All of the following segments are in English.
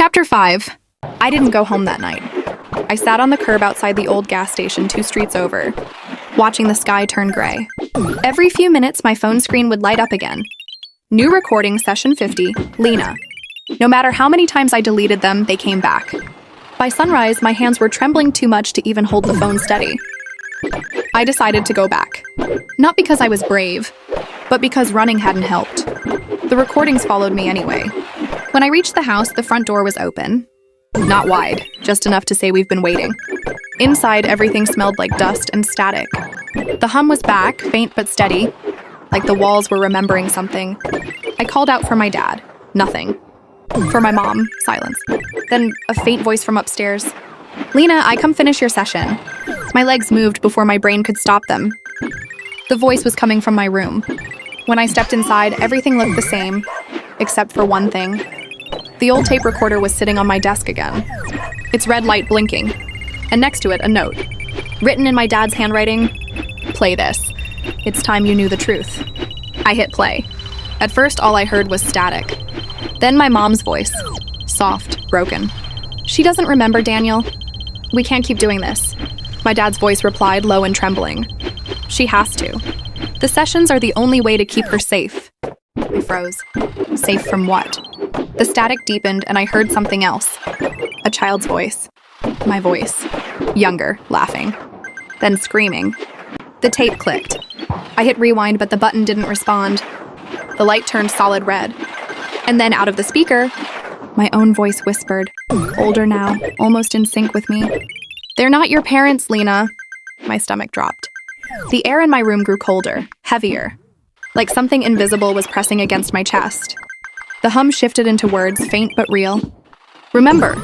Chapter 5. I didn't go home that night. I sat on the curb outside the old gas station 2 streets over, watching the sky turn gray. Every few minutes, my phone screen would light up again. New recording, session 50, Lena. No matter how many times I deleted them, they came back. By sunrise, my hands were trembling too much to even hold the phone steady. I decided to go back. Not because I was brave, but because running hadn't helped. The recordings followed me anyway. When I reached the house, the front door was open. Not wide, just enough to say we've been waiting. Inside, everything smelled like dust and static. The hum was back, faint but steady, like the walls were remembering something. I called out for my dad. Nothing. For my mom, silence. Then a faint voice from upstairs. "Lena, I come finish your session." My legs moved before my brain could stop them. The voice was coming from my room. When I stepped inside, everything looked the same, except for one thing. The old tape recorder was sitting on my desk again, its red light blinking, and next to it, a note. Written in my dad's handwriting, "Play this. It's time you knew the truth." I hit play. At first, all I heard was static. Then my mom's voice, soft, broken. "She doesn't remember, Daniel. We can't keep doing this." My dad's voice replied, low and trembling. "She has to. The sessions are the only way to keep her safe." I froze. Safe from what? The static deepened and I heard something else. A child's voice. My voice. Younger, laughing. Then screaming. The tape clicked. I hit rewind, but the button didn't respond. The light turned solid red. And then out of the speaker, my own voice whispered, older now, almost in sync with me. "They're not your parents, Lena." My stomach dropped. The air in my room grew colder, heavier, like something invisible was pressing against my chest. The hum shifted into words, faint but real. "Remember."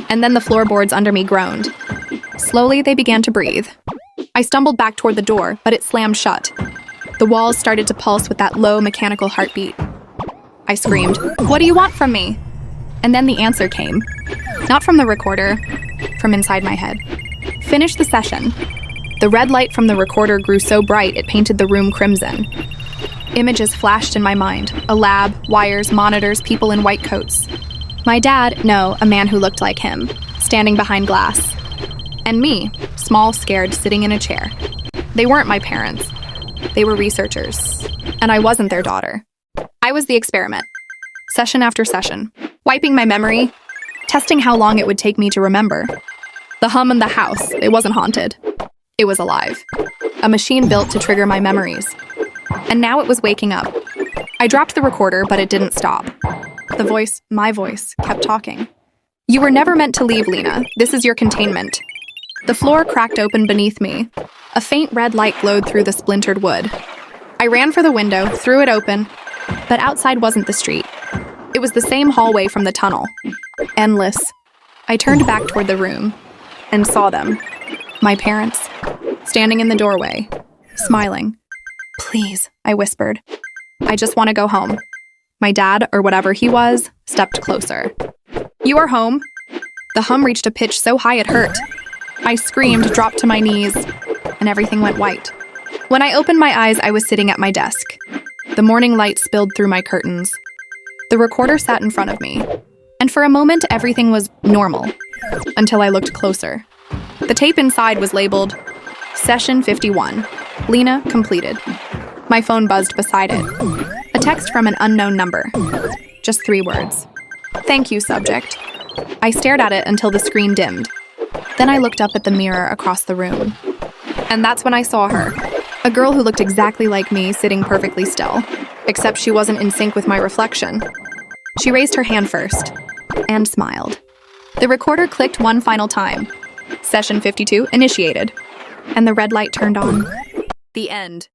And then the floorboards under me groaned. Slowly, they began to breathe. I stumbled back toward the door, but it slammed shut. The walls started to pulse with that low, mechanical heartbeat. I screamed, "What do you want from me?" And then the answer came. Not from the recorder, from inside my head. "Finish the session." The red light from the recorder grew so bright it painted the room crimson. Images flashed in my mind, a lab, wires, monitors, people in white coats. My dad, no, a man who looked like him, standing behind glass. And me, small, scared, sitting in a chair. They weren't my parents. They were researchers. And I wasn't their daughter. I was the experiment. Session after session, wiping my memory, testing how long it would take me to remember. The hum in the house, it wasn't haunted. It was alive. A machine built to trigger my memories. And now it was waking up. I dropped the recorder, but it didn't stop. The voice, my voice, kept talking. "You were never meant to leave, Lena. This is your containment." The floor cracked open beneath me. A faint red light glowed through the splintered wood. I ran for the window, threw it open, but outside wasn't the street. It was the same hallway from the tunnel. Endless. I turned back toward the room and saw them. My parents, standing in the doorway, smiling. "Please," I whispered. "I just want to go home." My dad, or whatever he was, stepped closer. "You are home." The hum reached a pitch so high it hurt. I screamed, dropped to my knees, and everything went white. When I opened my eyes, I was sitting at my desk. The morning light spilled through my curtains. The recorder sat in front of me, and for a moment, everything was normal, until I looked closer. The tape inside was labeled, Session 51, Lena completed. My phone buzzed beside it. A text from an unknown number. Just 3 words. "Thank you, subject." I stared at it until the screen dimmed. Then I looked up at the mirror across the room. And that's when I saw her. A girl who looked exactly like me, sitting perfectly still. Except she wasn't in sync with my reflection. She raised her hand first, and smiled. The recorder clicked one final time. Session 52 initiated. And the red light turned on. The end.